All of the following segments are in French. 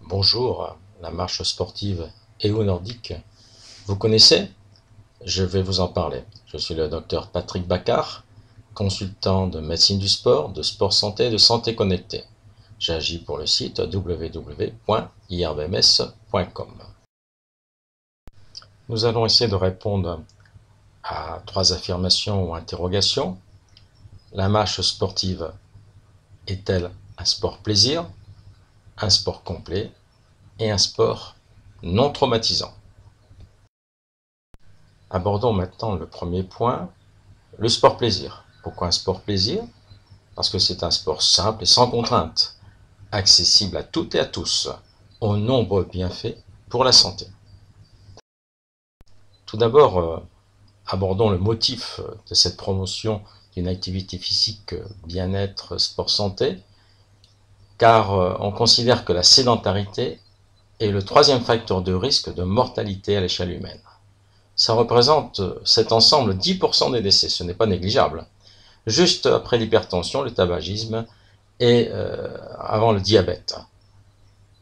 Bonjour, la marche sportive et ou nordique, vous connaissez? Je vais vous en parler. Je suis le docteur Patrick Baccar, consultant de médecine du sport, de sport santé et de santé connectée. J'agis pour le site www.irbms.com. Nous allons essayer de répondre à 3 affirmations ou interrogations. La marche sportive est-elle un sport plaisir, un sport complet et un sport non traumatisant? Abordons maintenant le premier point, le sport plaisir. Pourquoi un sport plaisir? Parce que c'est un sport simple et sans contrainte, accessible à toutes et à tous, aux nombreux bienfaits pour la santé. Tout d'abord, abordons le motif de cette promotion d'une activité physique bien-être, sport santé, car on considère que la sédentarité est le 3e facteur de risque de mortalité à l'échelle humaine. Ça représente cet ensemble 10% des décès, ce n'est pas négligeable. Juste après l'hypertension, le tabagisme et avant le diabète.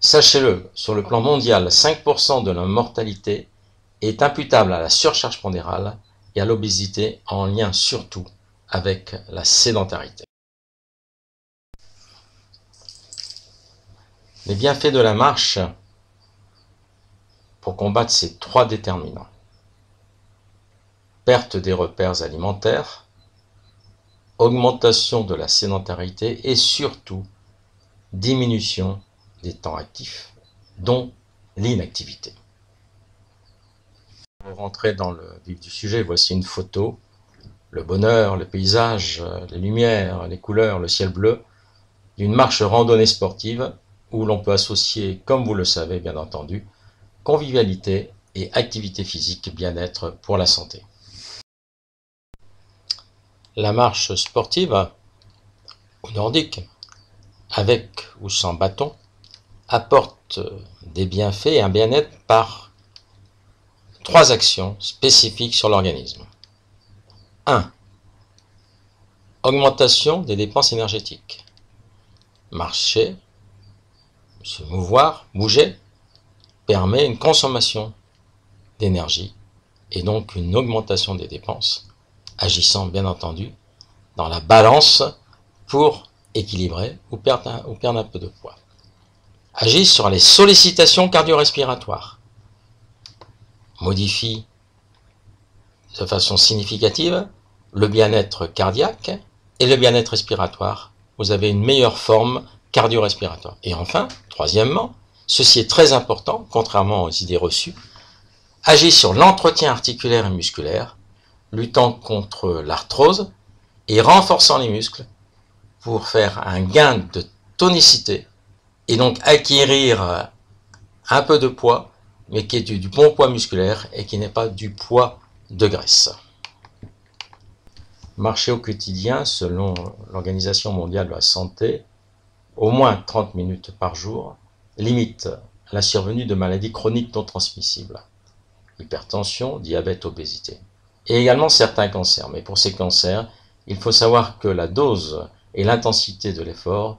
Sachez-le, sur le plan mondial, 5% de la mortalité est imputable à la surcharge pondérale et à l'obésité en lien surtout avec la sédentarité. Les bienfaits de la marche pour combattre ces 3 déterminants. Perte des repères alimentaires, augmentation de la sédentarité et surtout diminution des temps actifs, dont l'inactivité. Pour rentrer dans le vif du sujet, voici une photo. Le bonheur, le paysage, les lumières, les couleurs, le ciel bleu, d'une marche randonnée sportive où l'on peut associer, comme vous le savez bien entendu, convivialité et activité physique bien-être pour la santé. La marche sportive ou nordique, avec ou sans bâton, apporte des bienfaits et un bien-être par 3 actions spécifiques sur l'organisme. 1. Augmentation des dépenses énergétiques. Marcher, se mouvoir, bouger, permet une consommation d'énergie et donc une augmentation des dépenses, agissant bien entendu dans la balance pour équilibrer ou perdre un peu de poids. Agit sur les sollicitations cardio-respiratoires, modifie de façon significative le bien-être cardiaque et le bien-être respiratoire. Vous avez une meilleure forme cardio-respiratoire. Et enfin, troisièmement, ceci est très important, contrairement aux idées reçues, agit sur l'entretien articulaire et musculaire, luttant contre l'arthrose et renforçant les muscles pour faire un gain de tonicité et donc acquérir un peu de poids, mais qui est du bon poids musculaire et qui n'est pas du poids de graisse. Marcher au quotidien, selon l'Organisation mondiale de la santé, au moins 30 minutes par jour, limite la survenue de maladies chroniques non transmissibles, hypertension, diabète, obésité, et également certains cancers. Mais pour ces cancers, il faut savoir que la dose et l'intensité de l'effort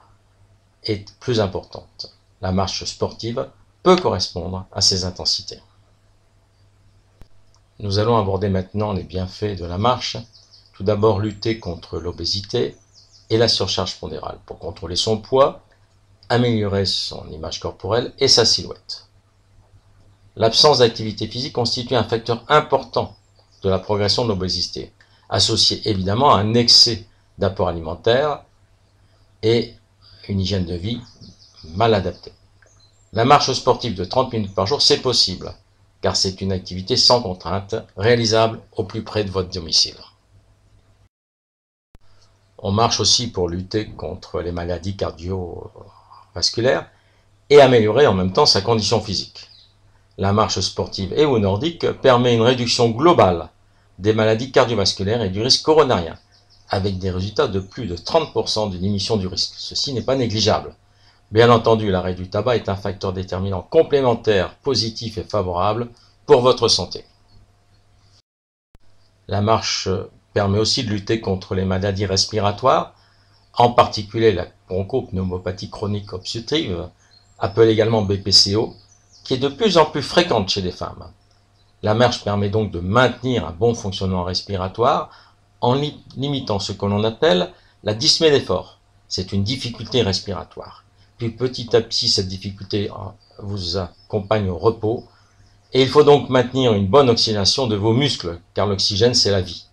est plus importante. La marche sportive peut correspondre à ces intensités. Nous allons aborder maintenant les bienfaits de la marche. Tout d'abord, lutter contre l'obésité et la surcharge pondérale pour contrôler son poids, améliorer son image corporelle et sa silhouette. L'absence d'activité physique constitue un facteur important de la progression de l'obésité, associé évidemment à un excès d'apport alimentaire et une hygiène de vie mal adaptée. La marche sportive de 30 minutes par jour, c'est possible, car c'est une activité sans contrainte, réalisable au plus près de votre domicile. On marche aussi pour lutter contre les maladies cardiovasculaires et améliorer en même temps sa condition physique. La marche sportive et ou nordique permet une réduction globale des maladies cardiovasculaires et du risque coronarien, avec des résultats de plus de 30% de diminution du risque. Ceci n'est pas négligeable. Bien entendu, l'arrêt du tabac est un facteur déterminant complémentaire, positif et favorable pour votre santé. La marche permet aussi de lutter contre les maladies respiratoires, en particulier la bronchopneumopathie chronique obstructive, appelée également BPCO, qui est de plus en plus fréquente chez les femmes. La marche permet donc de maintenir un bon fonctionnement respiratoire en limitant ce que l'on appelle la dyspnée d'effort. C'est une difficulté respiratoire. Puis petit à petit, cette difficulté vous accompagne au repos. Et il faut donc maintenir une bonne oxygénation de vos muscles, car l'oxygène, c'est la vie.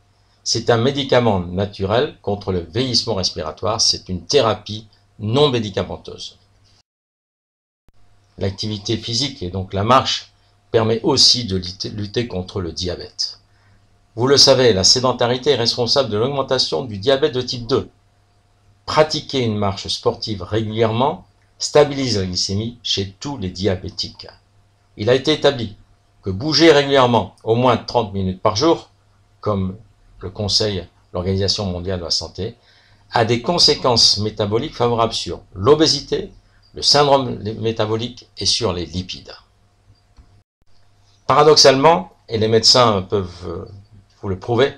C'est un médicament naturel contre le vieillissement respiratoire. C'est une thérapie non médicamenteuse. L'activité physique, et donc la marche, permet aussi de lutter contre le diabète. Vous le savez, la sédentarité est responsable de l'augmentation du diabète de type 2. Pratiquer une marche sportive régulièrement stabilise la glycémie chez tous les diabétiques. Il a été établi que bouger régulièrement, au moins 30 minutes par jour, comme le conseille l'Organisation mondiale de la santé, a des conséquences métaboliques favorables sur l'obésité, le syndrome métabolique et sur les lipides. Paradoxalement, et les médecins peuvent vous le prouver,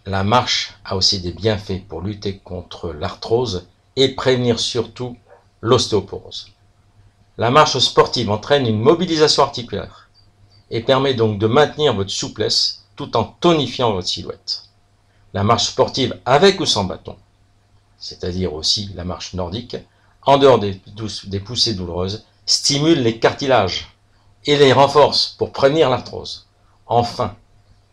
la marche a aussi des bienfaits pour lutter contre l'arthrose et prévenir surtout l'ostéoporose. La marche sportive entraîne une mobilisation articulaire et permet donc de maintenir votre souplesse tout en tonifiant votre silhouette. La marche sportive avec ou sans bâton, c'est-à-dire aussi la marche nordique, en dehors des poussées douloureuses, stimule les cartilages et les renforce pour prévenir l'arthrose. Enfin,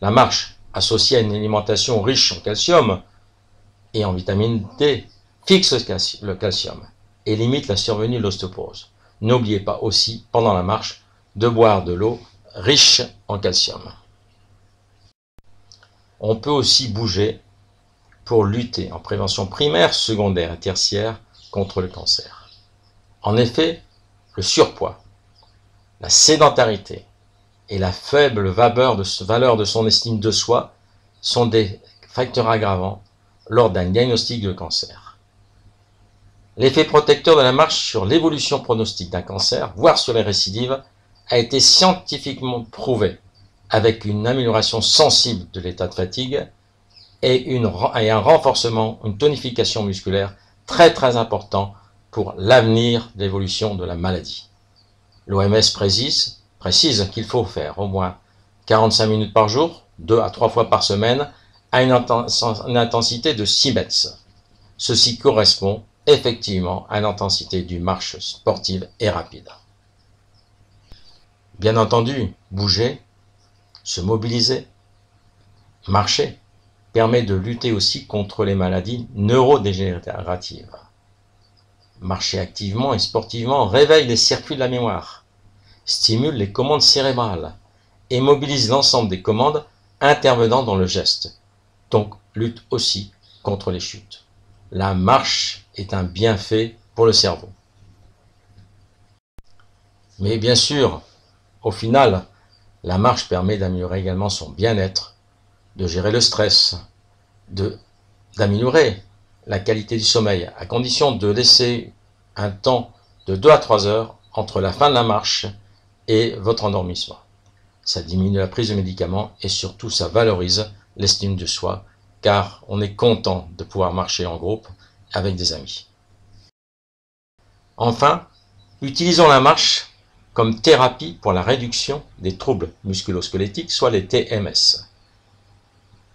la marche associée à une alimentation riche en calcium et en vitamine D fixe le calcium et limite la survenue de l'ostéoporose. N'oubliez pas aussi, pendant la marche, de boire de l'eau riche en calcium. On peut aussi bouger pour lutter en prévention primaire, secondaire et tertiaire contre le cancer. En effet, le surpoids, la sédentarité et la faible valeur de son estime de soi sont des facteurs aggravants lors d'un diagnostic de cancer. L'effet protecteur de la marche sur l'évolution pronostique d'un cancer, voire sur les récidives, a été scientifiquement prouvé avec une amélioration sensible de l'état de fatigue et un renforcement, une tonification musculaire très important pour l'avenir de l'évolution de la maladie. L'OMS précise qu'il faut faire au moins 45 minutes par jour, 2 à 3 fois par semaine, à une intensité de 6 mètres. Ceci correspond effectivement à l'intensité d'une marche sportive et rapide. Bien entendu, bouger, se mobiliser, marcher, permet de lutter aussi contre les maladies neurodégénératives. Marcher activement et sportivement réveille les circuits de la mémoire, stimule les commandes cérébrales et mobilise l'ensemble des commandes intervenant dans le geste, donc lutte aussi contre les chutes. La marche est un bienfait pour le cerveau. Mais bien sûr, au final, la marche permet d'améliorer également son bien-être, de gérer le stress, d'améliorer la qualité du sommeil, à condition de laisser un temps de 2 à 3 heures entre la fin de la marche et votre endormissement. Ça diminue la prise de médicaments et surtout ça valorise l'estime de soi, car on est content de pouvoir marcher en groupe avec des amis. Enfin, utilisons la marche comme thérapie pour la réduction des troubles musculo-squelettiques, soit les TMS.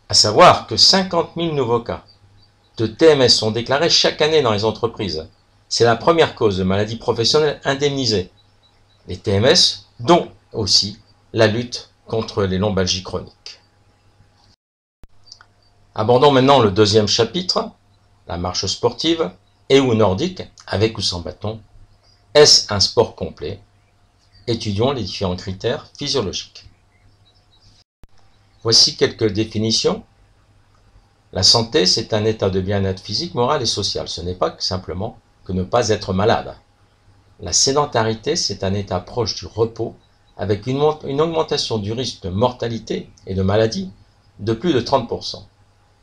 À savoir que 50 000 nouveaux cas de TMS sont déclarés chaque année dans les entreprises. C'est la première cause de maladie professionnelle indemnisée. Les TMS, dont aussi la lutte contre les lombalgies chroniques. Abordons maintenant le deuxième chapitre, la marche sportive et ou nordique, avec ou sans bâton. Est-ce un sport complet? Étudions les différents critères physiologiques. Voici quelques définitions. La santé, c'est un état de bien-être physique, moral et social. Ce n'est pas simplement que ne pas être malade. La sédentarité, c'est un état proche du repos, avec une augmentation du risque de mortalité et de maladie de plus de 30%.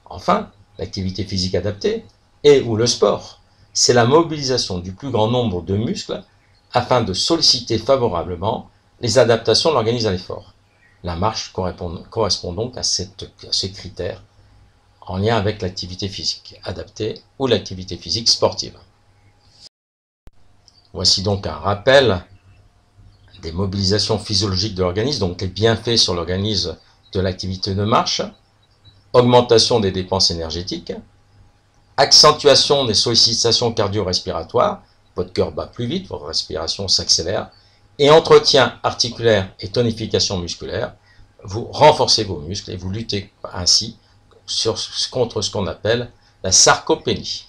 Enfin, l'activité physique adaptée et ou le sport, c'est la mobilisation du plus grand nombre de muscles afin de solliciter favorablement les adaptations de l'organisme à l'effort. La marche correspond donc à ces critères en lien avec l'activité physique adaptée ou l'activité physique sportive. Voici donc un rappel des mobilisations physiologiques de l'organisme, donc les bienfaits sur l'organisme de l'activité de marche, augmentation des dépenses énergétiques, accentuation des sollicitations cardio-respiratoires, votre cœur bat plus vite, votre respiration s'accélère, et entretien articulaire et tonification musculaire, vous renforcez vos muscles et vous luttez ainsi contre ce qu'on appelle la sarcopénie.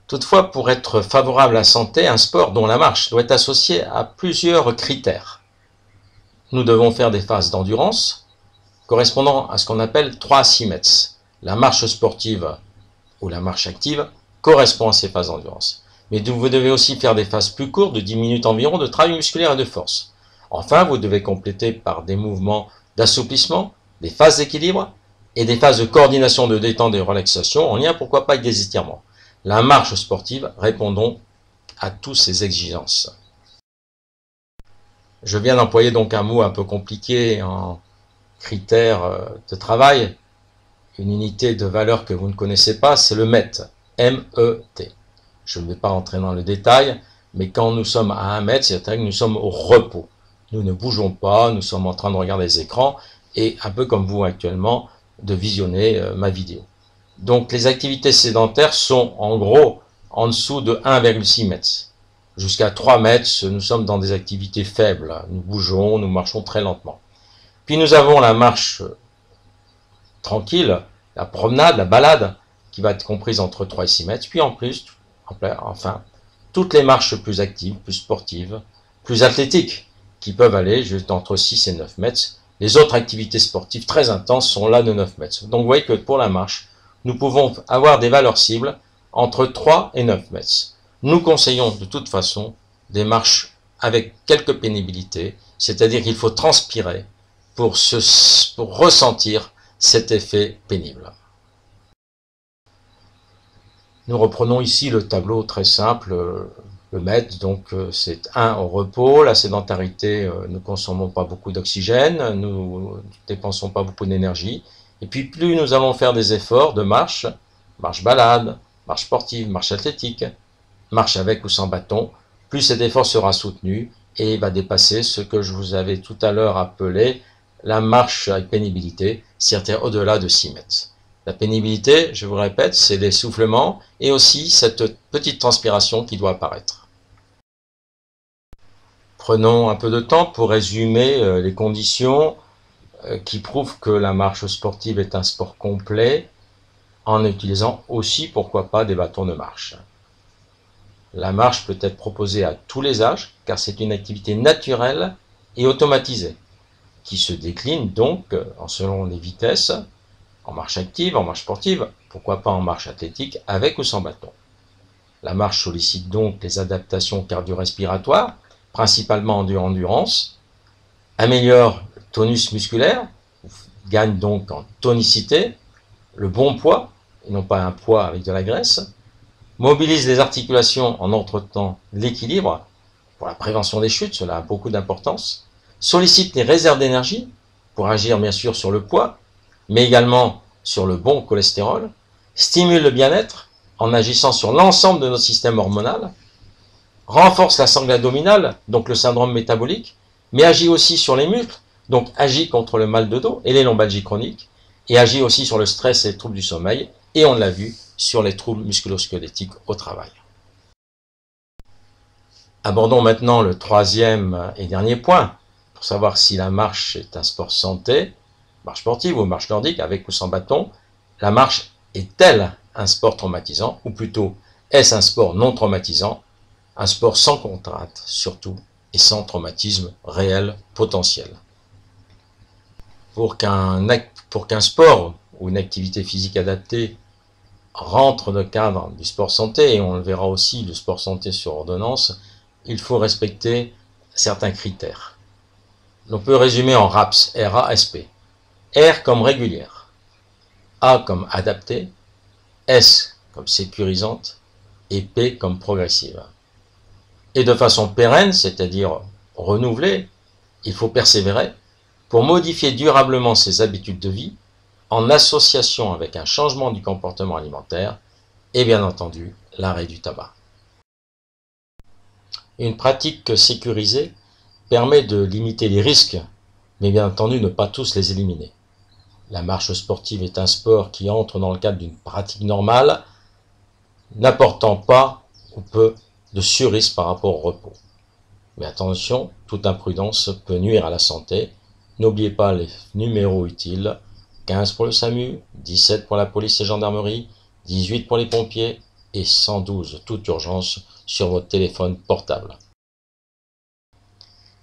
Toutefois, pour être favorable à la santé, un sport dont la marche doit être associé à plusieurs critères. Nous devons faire des phases d'endurance correspondant à ce qu'on appelle 3 6 La marche sportive ou la marche active correspond à ces phases d'endurance. Mais vous devez aussi faire des phases plus courtes de 10 minutes environ de travail musculaire et de force. Enfin, vous devez compléter par des mouvements d'assouplissement, des phases d'équilibre et des phases de coordination de détente et de relaxation en lien pourquoi pas avec des étirements. La marche sportive répond donc à toutes ces exigences. Je viens d'employer donc un mot un peu compliqué en critères de travail, une unité de valeur que vous ne connaissez pas, c'est le MET, M-E-T. Je ne vais pas rentrer dans le détail, mais quand nous sommes à 1 mètre, c'est-à-dire que nous sommes au repos. Nous ne bougeons pas, nous sommes en train de regarder les écrans et un peu comme vous actuellement, de visionner ma vidéo. Donc les activités sédentaires sont en gros en dessous de 1,6 mètres. Jusqu'à 3 mètres, nous sommes dans des activités faibles. Nous bougeons, nous marchons très lentement. Puis nous avons la marche tranquille, la promenade, la balade, qui va être comprise entre 3 et 6 mètres. Puis en plus, enfin, toutes les marches plus actives, plus sportives, plus athlétiques, qui peuvent aller juste entre 6 et 9 mètres. Les autres activités sportives très intenses sont là de 9 mètres. Donc vous voyez que pour la marche, nous pouvons avoir des valeurs cibles entre 3 et 9 mètres. Nous conseillons de toute façon des marches avec quelques pénibilités, c'est-à-dire qu'il faut transpirer pour ressentir cet effet pénible. Nous reprenons ici le tableau très simple, le MET, donc c'est 1 au repos, la sédentarité, nous ne consommons pas beaucoup d'oxygène, nous ne dépensons pas beaucoup d'énergie, et puis plus nous allons faire des efforts de marche, marche balade, marche sportive, marche athlétique, marche avec ou sans bâton, plus cet effort sera soutenu et va dépasser ce que je vous avais tout à l'heure appelé la marche avec pénibilité, c'est-à-dire au-delà de 6 mètres. La pénibilité, je vous répète, c'est l'essoufflement et aussi cette petite transpiration qui doit apparaître. Prenons un peu de temps pour résumer les conditions qui prouvent que la marche sportive est un sport complet en utilisant aussi, pourquoi pas, des bâtons de marche. La marche peut être proposée à tous les âges car c'est une activité naturelle et automatisée qui se décline donc selon les vitesses, en marche active, en marche sportive, pourquoi pas en marche athlétique, avec ou sans bâton. La marche sollicite donc les adaptations cardio-respiratoires, principalement en endurance, améliore le tonus musculaire, gagne donc en tonicité, le bon poids, et non pas un poids avec de la graisse, mobilise les articulations en entretenant l'équilibre, pour la prévention des chutes, cela a beaucoup d'importance, sollicite les réserves d'énergie, pour agir bien sûr sur le poids, mais également sur le bon cholestérol, stimule le bien-être en agissant sur l'ensemble de notre système hormonal, renforce la sangle abdominale, donc le syndrome métabolique, mais agit aussi sur les muscles, donc agit contre le mal de dos et les lombalgies chroniques, et agit aussi sur le stress et les troubles du sommeil, et on l'a vu, sur les troubles musculo-squelettiques au travail. Abordons maintenant le troisième et dernier point, pour savoir si la marche est un sport santé, marche sportive ou marche nordique, avec ou sans bâton. La marche est-elle un sport traumatisant, ou plutôt est-ce un sport non traumatisant, un sport sans contrainte surtout, et sans traumatisme réel potentiel. Pour qu'un sport ou une activité physique adaptée rentre dans le cadre du sport santé, et on le verra aussi, le sport santé sur ordonnance, il faut respecter certains critères. On peut résumer en RAPS, R-A-S-P. R comme régulière, A comme adaptée, S comme sécurisante et P comme progressive. Et de façon pérenne, c'est-à-dire renouvelée, il faut persévérer pour modifier durablement ses habitudes de vie en association avec un changement du comportement alimentaire et bien entendu l'arrêt du tabac. Une pratique sécurisée permet de limiter les risques, mais bien entendu ne pas tous les éliminer. La marche sportive est un sport qui entre dans le cadre d'une pratique normale, n'apportant pas ou peu de surrisque par rapport au repos. Mais attention, toute imprudence peut nuire à la santé. N'oubliez pas les numéros utiles, 15 pour le SAMU, 17 pour la police et gendarmerie, 18 pour les pompiers et 112 toute urgence sur votre téléphone portable.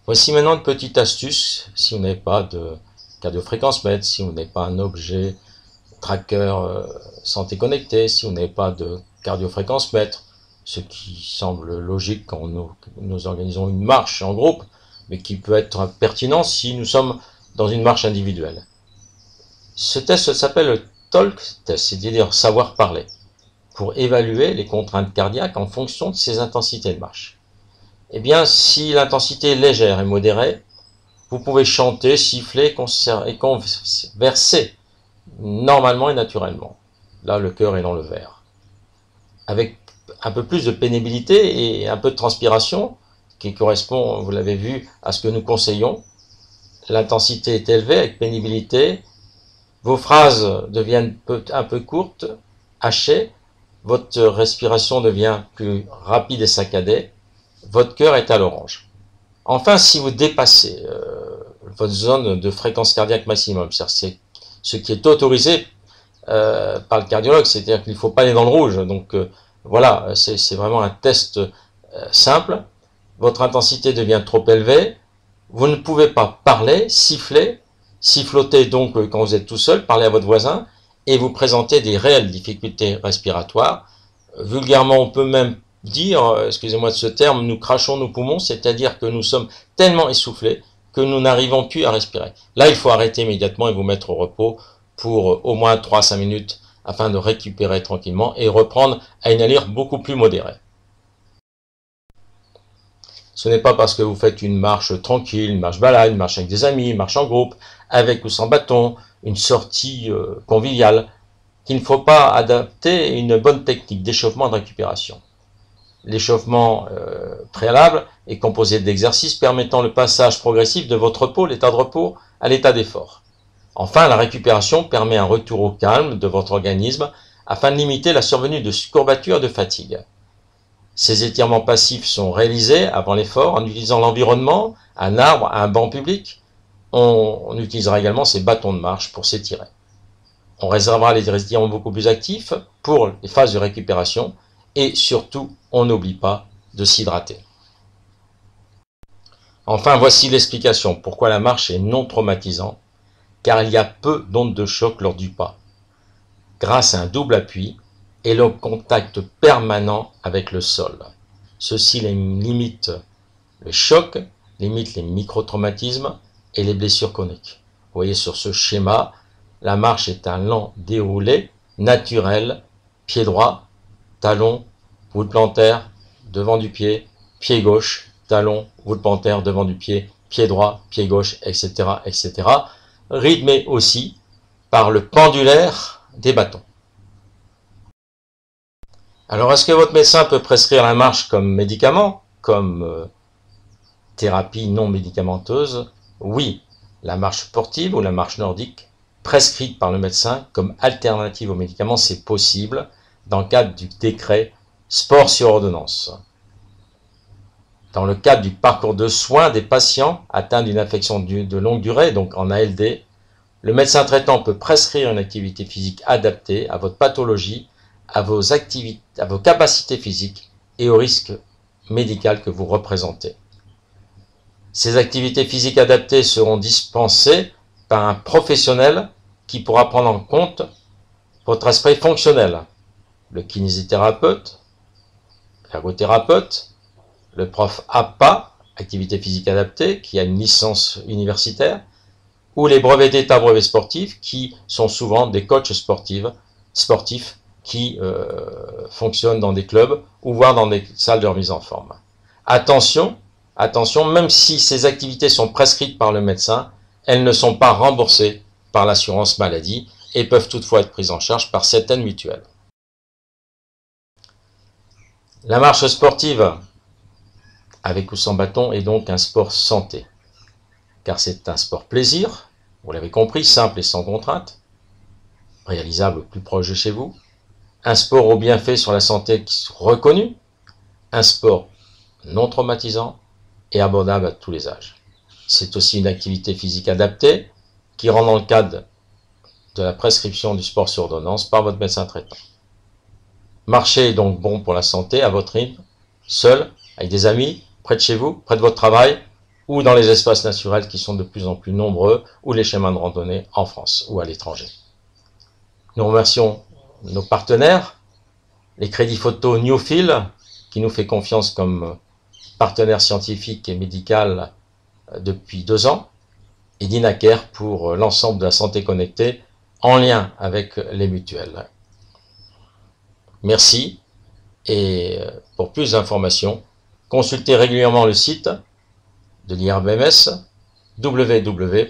Voici maintenant une petite astuce si vous n'avez pas de cardiofréquence-mètre, si vous n'avez pas un objet tracker santé connectée, si vous n'avez pas de cardiofréquence-mètre, ce qui semble logique quand nous organisons une marche en groupe, mais qui peut être pertinent si nous sommes dans une marche individuelle. Ce test s'appelle le TALK test, c'est-à-dire savoir parler, pour évaluer les contraintes cardiaques en fonction de ses intensités de marche. Eh bien, si l'intensité est légère et modérée, vous pouvez chanter, siffler et converser normalement et naturellement. Là, le cœur est dans le vert. Avec un peu plus de pénibilité et un peu de transpiration, qui correspond, vous l'avez vu, à ce que nous conseillons. L'intensité est élevée avec pénibilité. Vos phrases deviennent un peu courtes, hachées. Votre respiration devient plus rapide et saccadée. Votre cœur est à l'orange. Enfin, si vous dépassez votre zone de fréquence cardiaque maximum, c'est ce qui est autorisé par le cardiologue, c'est-à-dire qu'il ne faut pas aller dans le rouge. Donc voilà, c'est vraiment un test simple. Votre intensité devient trop élevée. Vous ne pouvez pas parler, siffler, siffloter donc quand vous êtes tout seul, parler à votre voisin, et vous présenter des réelles difficultés respiratoires. Vulgairement, on peut même dire, excusez-moi de ce terme, nous crachons nos poumons, c'est-à-dire que nous sommes tellement essoufflés que nous n'arrivons plus à respirer. Là, il faut arrêter immédiatement et vous mettre au repos pour au moins 3-5 minutes afin de récupérer tranquillement et reprendre à une allure beaucoup plus modérée. Ce n'est pas parce que vous faites une marche tranquille, une marche balade, une marche avec des amis, une marche en groupe, avec ou sans bâton, une sortie conviviale, qu'il ne faut pas adapter une bonne technique d'échauffement et de récupération. L'échauffement préalable est composé d'exercices permettant le passage progressif de votre repos, l'état de repos, à l'état d'effort. Enfin, la récupération permet un retour au calme de votre organisme afin de limiter la survenue de courbatures et de fatigue. Ces étirements passifs sont réalisés avant l'effort en utilisant l'environnement, un arbre, un banc public. On utilisera également ces bâtons de marche pour s'étirer. On réservera les étirements beaucoup plus actifs pour les phases de récupération et surtout, on n'oublie pas de s'hydrater. Enfin, voici l'explication pourquoi la marche est non traumatisante, car il y a peu d'ondes de choc lors du pas, grâce à un double appui et le contact permanent avec le sol. Ceci limite le choc, limite les microtraumatismes et les blessures chroniques. Vous voyez sur ce schéma, la marche est un lent déroulé, naturel, pied droit, talon, voûte plantaire, devant du pied, pied gauche, talon, voûte plantaire, devant du pied, pied droit, pied gauche, etc., etc. Rythmé aussi par le pendulaire des bâtons. Alors, est-ce que votre médecin peut prescrire la marche comme médicament, comme thérapie non médicamenteuse? Oui, la marche sportive ou la marche nordique, prescrite par le médecin comme alternative aux médicaments, c'est possible dans le cadre du décret sport sur ordonnance. Dans le cadre du parcours de soins des patients atteints d'une affection de longue durée, donc en ALD, le médecin traitant peut prescrire une activité physique adaptée à votre pathologie, à vos capacités physiques et au risque médical que vous représentez. Ces activités physiques adaptées seront dispensées par un professionnel qui pourra prendre en compte votre aspect fonctionnel, le kinésithérapeute, l'ergothérapeute, le prof APA, activité physique adaptée, qui a une licence universitaire, ou les brevets d'état, brevets sportifs, qui sont souvent des coachs sportifs qui fonctionnent dans des clubs ou voire dans des salles de remise en forme. Attention, même si ces activités sont prescrites par le médecin, elles ne sont pas remboursées par l'assurance maladie et peuvent toutefois être prises en charge par certaines mutuelles. avec ou sans bâton est donc un sport santé, car c'est un sport plaisir, vous l'avez compris, simple et sans contrainte, réalisable au plus proche de chez vous, un sport aux bienfaits sur la santé qui sont reconnus, un sport non traumatisant et abordable à tous les âges. C'est aussi une activité physique adaptée qui rentre dans le cadre de la prescription du sport sur ordonnance par votre médecin traitant. Marcher est donc bon pour la santé à votre rythme, seul, avec des amis, près de chez vous, près de votre travail, ou dans les espaces naturels qui sont de plus en plus nombreux, ou les chemins de randonnée en France ou à l'étranger. Nous remercions nos partenaires, les crédits photo Newfield, qui nous fait confiance comme partenaire scientifique et médical depuis 2 ans, et Dynacare pour l'ensemble de la santé connectée en lien avec les mutuelles. Merci, et pour plus d'informations, consultez régulièrement le site de l'IRBMS, www.irbms.com.